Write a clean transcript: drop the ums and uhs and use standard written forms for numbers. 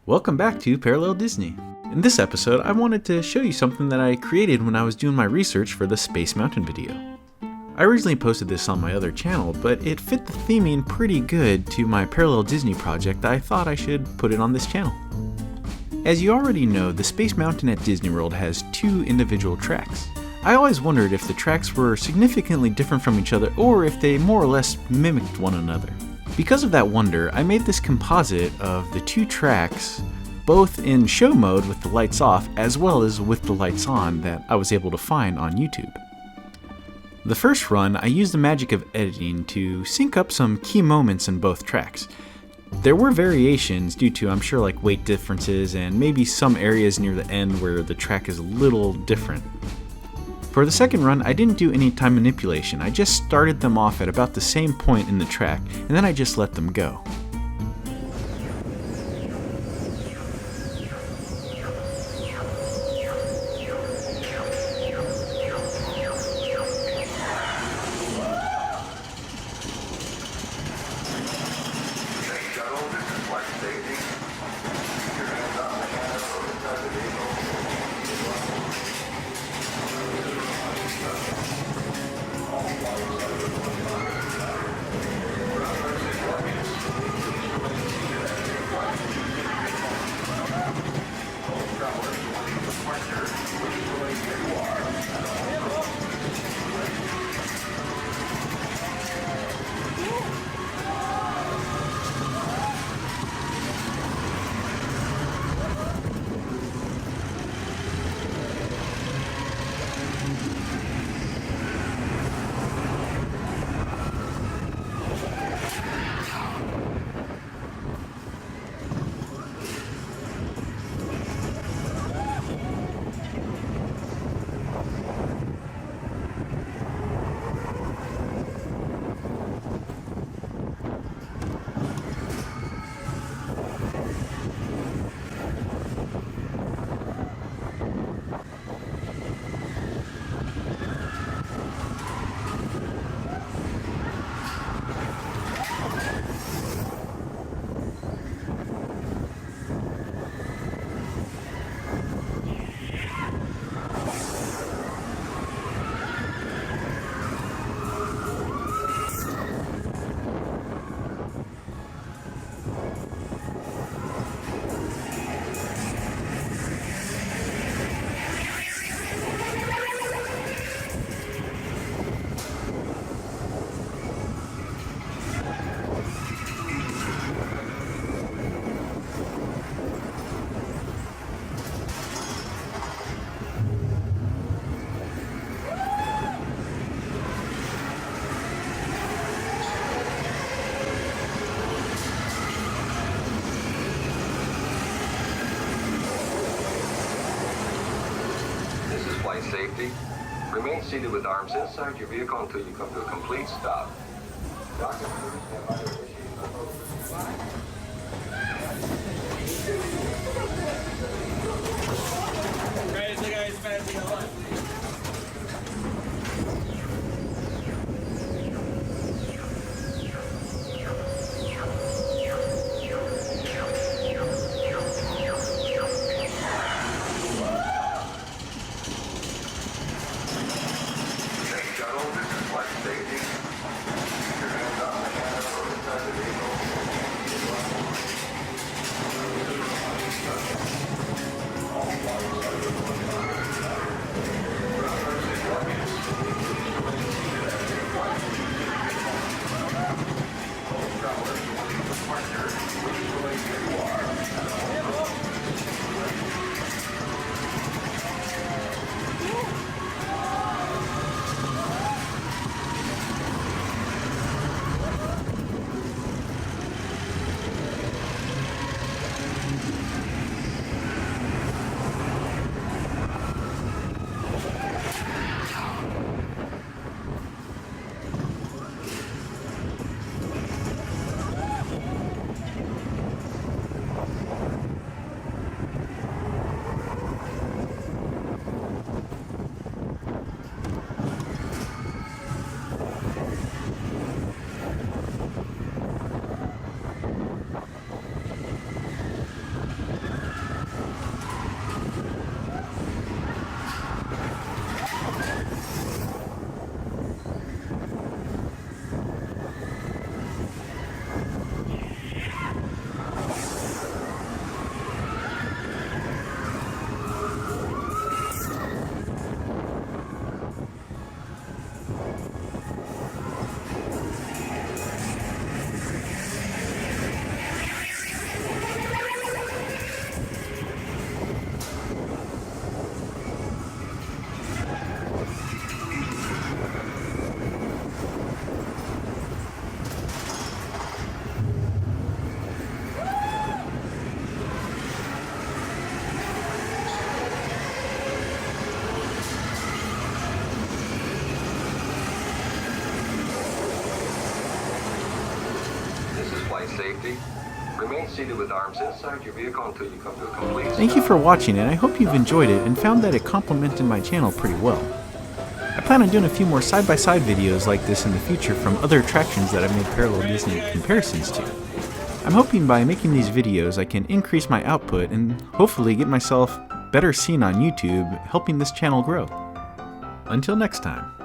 Welcome back to Parallel Disney. In this episode, I wanted to show you something that I created when I was doing my research for the Space Mountain video. I originally posted this on my other channel, but it fit the theming pretty good to my Parallel Disney project that I thought I should put it on this channel. As you already know, the Space Mountain at Disney World has two individual tracks. I always wondered if the tracks were significantly different from each other or if they more or less mimicked one another. Because of that wonder, I made this composite of the two tracks, both in show mode with the lights off as well as with the lights on that I was able to find on YouTube. The first run, I used the magic of editing to sync up some key moments in both tracks. There were variations due to, I'm sure, like weight differences and maybe some areas near the end where the track is a little different. For the second run, I didn't do any time manipulation. I just started them off at about the same point in the track, and then I just let them go. Safety. Remain seated with arms inside your vehicle until you come to a complete stop. Doctor, Raise the guys fancy a lot. safety. Remain seated with arms inside your vehicle until you come to a complete stop. Thank you for watching, and I hope you've enjoyed it and found that it complemented my channel pretty well. I plan on doing a few more side-by-side videos like this in the future from other attractions that I've made parallel Disney comparisons to. I'm hoping by making these videos I can increase my output and hopefully get myself better seen on YouTube, helping this channel grow. Until next time.